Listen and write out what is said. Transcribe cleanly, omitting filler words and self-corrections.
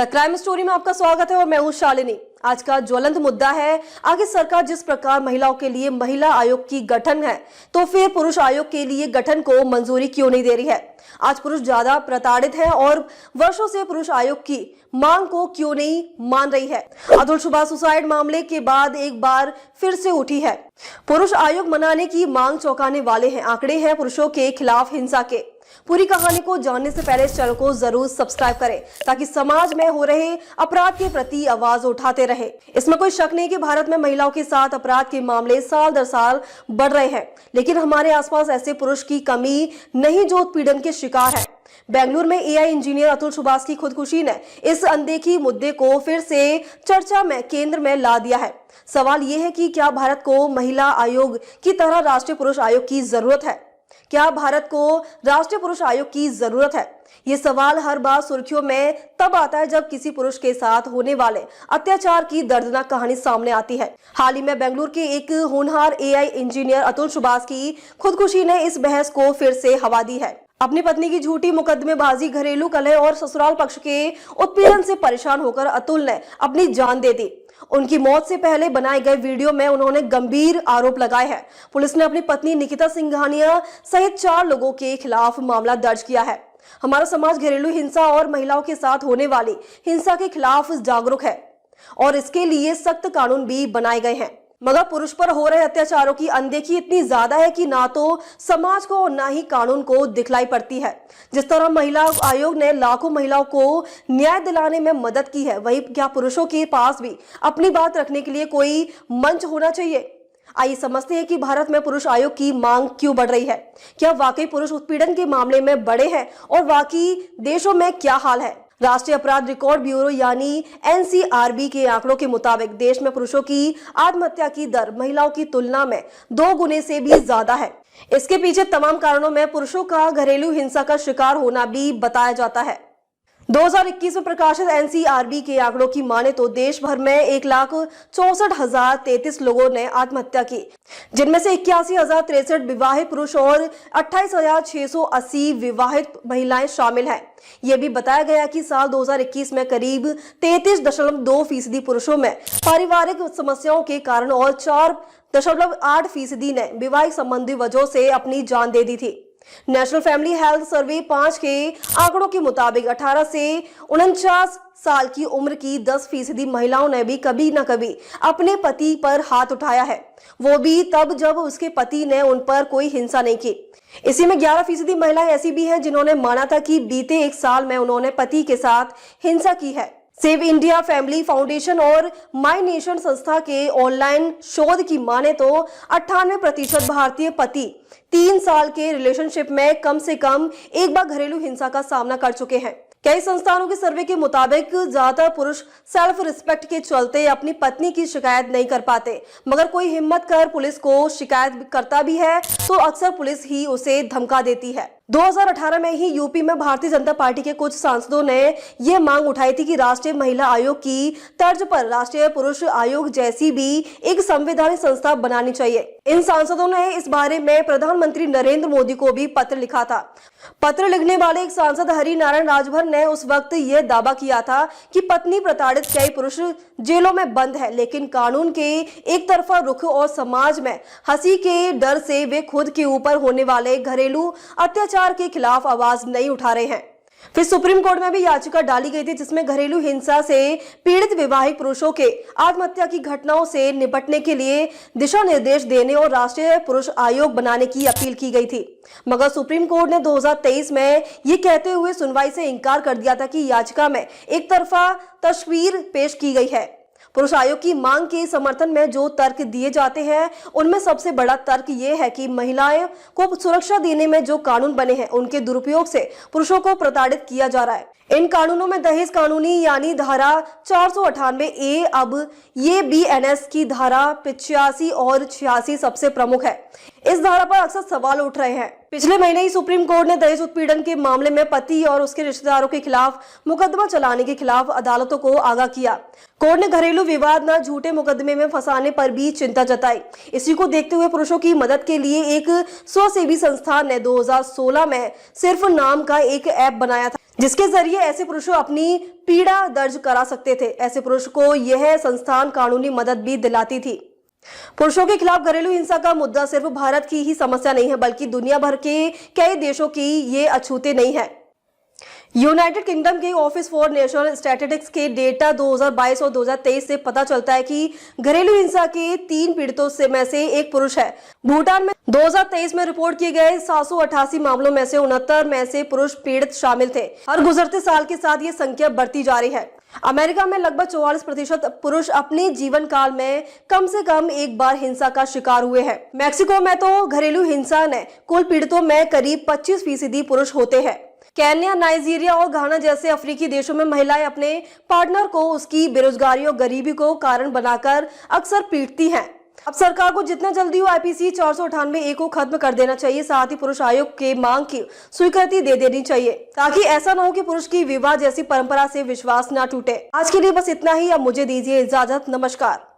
The crime story में आपका स्वागत है और मैं हूं शालिनी। आज का ज्वलंत मुद्दा है, आखिर सरकार जिस प्रकार महिलाओं के लिए महिला आयोग की गठन है, तो फिर पुरुष आयोग के लिए गठन को मंजूरी क्यों नहीं दे रही है। आज पुरुष ज्यादा प्रताड़ित हैं और वर्षों से पुरुष आयोग की मांग को क्यों नहीं मान रही है। अतुल सुभाष सुसाइड मामले के बाद एक बार फिर से उठी है पुरुष आयोग बनाने की मांग। चौंकाने वाले हैं आंकड़े हैं पुरुषों के खिलाफ हिंसा के। पूरी कहानी को जानने से पहले इस चैनल को जरूर सब्सक्राइब करें ताकि समाज में हो रहे अपराध के प्रति आवाज उठाते रहे। इसमें कोई शक नहीं कि भारत में महिलाओं के साथ अपराध के मामले साल दर साल बढ़ रहे हैं, लेकिन हमारे आसपास ऐसे पुरुष की कमी नहीं जो उत्पीड़न के शिकार है। बेंगलुरु में एआई इंजीनियर अतुल सुभाष की खुदकुशी ने इस अनदेखी मुद्दे को फिर से चर्चा में केंद्र में ला दिया है। सवाल यह है कि क्या भारत को महिला आयोग की तरह राष्ट्रीय पुरुष आयोग की जरूरत है? क्या भारत को राष्ट्रीय पुरुष आयोग की जरूरत है? ये सवाल हर बार सुर्खियों में तब आता है जब किसी पुरुष के साथ होने वाले अत्याचार की दर्दनाक कहानी सामने आती है। हाल ही में बेंगलुरु के एक होनहार एआई इंजीनियर अतुल सुभाष की खुदकुशी ने इस बहस को फिर से हवा दी है। अपनी पत्नी की झूठी मुकदमेबाजी, घरेलू कलह और ससुराल पक्ष के उत्पीड़न से परेशान होकर अतुल ने अपनी जान दे दी। उनकी मौत से पहले बनाए गए वीडियो में उन्होंने गंभीर आरोप लगाए हैं। पुलिस ने अपनी पत्नी निकिता सिंघानिया सहित 4 लोगों के खिलाफ मामला दर्ज किया है। हमारा समाज घरेलू हिंसा और महिलाओं के साथ होने वाली हिंसा के खिलाफ जागरूक है और इसके लिए सख्त कानून भी बनाए गए हैं। मगर पुरुष पर हो रहे अत्याचारों की अनदेखी इतनी ज्यादा है कि ना तो समाज को और ना ही कानून को दिखलाई पड़ती है। जिस तरह महिला आयोग ने लाखों महिलाओं को न्याय दिलाने में मदद की है, वही क्या पुरुषों के पास भी अपनी बात रखने के लिए कोई मंच होना चाहिए? आइए समझते हैं कि भारत में पुरुष आयोग की मांग क्यों बढ़ रही है। क्या वाकई पुरुष उत्पीड़न के मामले में बड़े हैं और बाकी देशों में क्या हाल है? राष्ट्रीय अपराध रिकॉर्ड ब्यूरो यानी एनसीआरबी के आंकड़ों के मुताबिक देश में पुरुषों की आत्महत्या की दर महिलाओं की तुलना में 2 गुने से भी ज्यादा है। इसके पीछे तमाम कारणों में पुरुषों का घरेलू हिंसा का शिकार होना भी बताया जाता है। 2021 में प्रकाशित एनसीआरबी के आंकड़ों की माने तो देश भर में 1,64,033 लोगों ने आत्महत्या की, जिनमें से 81,063 विवाहित पुरुष और 28,680 विवाहित महिलाएं शामिल हैं। यह भी बताया गया कि साल 2021 में करीब 33.2% पुरुषों में पारिवारिक समस्याओं के कारण और 4.8% ने विवाहित संबंधी वजहों से अपनी जान दे दी थी। नेशनल फैमिली हेल्थ सर्वे 5 के आंकड़ों के मुताबिक 18 से 49 साल की उम्र की 10% महिलाओं ने भी कभी न कभी अपने पति पर हाथ उठाया है, वो भी तब जब उसके पति ने उन पर कोई हिंसा नहीं की। इसी में 11% महिलाएं ऐसी भी हैं जिन्होंने माना था कि बीते 1 साल में उन्होंने पति के साथ हिंसा की है। सेव इंडिया फैमिली फाउंडेशन और माई नेशन संस्था के ऑनलाइन शोध की माने तो 98% भारतीय पति 3 साल के रिलेशनशिप में कम से कम एक बार घरेलू हिंसा का सामना कर चुके हैं। कई संस्थानों के सर्वे के मुताबिक ज्यादातर पुरुष सेल्फ रिस्पेक्ट के चलते अपनी पत्नी की शिकायत नहीं कर पाते, मगर कोई हिम्मत कर पुलिस को शिकायत करता भी है तो अक्सर पुलिस ही उसे धमका देती है। 2018 में ही यूपी में भारतीय जनता पार्टी के कुछ सांसदों ने यह मांग उठाई थी कि राष्ट्रीय महिला आयोग की तर्ज पर राष्ट्रीय पुरुष आयोग जैसी भी एक संवैधानिक संस्था बनानी चाहिए। इन सांसदों ने इस बारे में प्रधानमंत्री नरेंद्र मोदी को भी पत्र लिखा था। पत्र लिखने वाले एक सांसद हरि नारायण राजभर ने उस वक्त यह दावा किया था कि पत्नी प्रताड़ित कई पुरुष जेलों में बंद है, लेकिन कानून के एक तरफा रुख और समाज में हंसी के डर से वे खुद के ऊपर होने वाले घरेलू अत्याचार के खिलाफ आवाज नहीं उठा रहे हैं। फिर सुप्रीम कोर्ट में भी याचिका डाली गई थी जिसमें घरेलू हिंसा से पीड़ित विवाहित पुरुषों के आत्महत्या की घटनाओं से निपटने के लिए दिशा निर्देश देने और राष्ट्रीय पुरुष आयोग बनाने की अपील की गई थी, मगर सुप्रीम कोर्ट ने 2023 में ये कहते हुए सुनवाई से इनकार कर दिया था कि याचिका में एक तरफा तस्वीर पेश की गई है। पुरुष आयोग की मांग के समर्थन में जो तर्क दिए जाते हैं उनमें सबसे बड़ा तर्क ये है कि महिलाएं को सुरक्षा देने में जो कानून बने हैं उनके दुरुपयोग से पुरुषों को प्रताड़ित किया जा रहा है। इन कानूनों में दहेज कानूनी यानी धारा 498A, अब ये बीएनएस की धारा 85 और 86 सबसे प्रमुख है। इस धारा पर अक्सर सवाल उठ रहे हैं। पिछले महीने ही सुप्रीम कोर्ट ने दहेज उत्पीड़न के मामले में पति और उसके रिश्तेदारों के खिलाफ मुकदमा चलाने के खिलाफ अदालतों को आगाह किया। कोर्ट ने घरेलू विवाद न झूठे मुकदमे में फंसाने पर भी चिंता जताई। इसी को देखते हुए पुरुषों की मदद के लिए एक स्वसेवी संस्थान ने 2016 में सिर्फ नाम का एक ऐप बनाया था जिसके जरिए ऐसे पुरुषों अपनी पीड़ा दर्ज करा सकते थे। ऐसे पुरुष को यह संस्थान कानूनी मदद भी दिलाती थी। पुरुषों के खिलाफ घरेलू हिंसा का मुद्दा सिर्फ भारत की ही समस्या नहीं है, बल्कि दुनिया भर के कई देशों की ये अछूते नहीं है। यूनाइटेड किंगडम के ऑफिस फॉर नेशनल स्टैटिस्टिक्स के डेटा 2022 और 2023 से पता चलता है कि घरेलू हिंसा के 3 पीड़ितों में से एक पुरुष है। भूटान में 2023 में रिपोर्ट किए गए 788 मामलों में से 69 में से पुरुष पीड़ित शामिल थे। हर गुजरते साल के साथ ये संख्या बढ़ती जा रही है। अमेरिका में लगभग 44% पुरुष अपने जीवन काल में कम से कम एक बार हिंसा का शिकार हुए हैं। मैक्सिको में तो घरेलू हिंसा ने कुल पीड़ितों में करीब 25% पुरुष होते हैं। केन्या, नाइजीरिया और घाना जैसे अफ्रीकी देशों में महिलाएं अपने पार्टनर को उसकी बेरोजगारी और गरीबी को कारण बनाकर अक्सर पीटती हैं। अब सरकार को जितना जल्दी हो IPC 498A को खत्म कर देना चाहिए। साथ ही पुरुष आयोग के मांग की स्वीकृति दे देनी चाहिए, ताकि ऐसा न हो कि पुरुष की विवाह जैसी परंपरा से विश्वास न टूटे। आज के लिए बस इतना ही। अब मुझे दीजिए इजाजत। नमस्कार।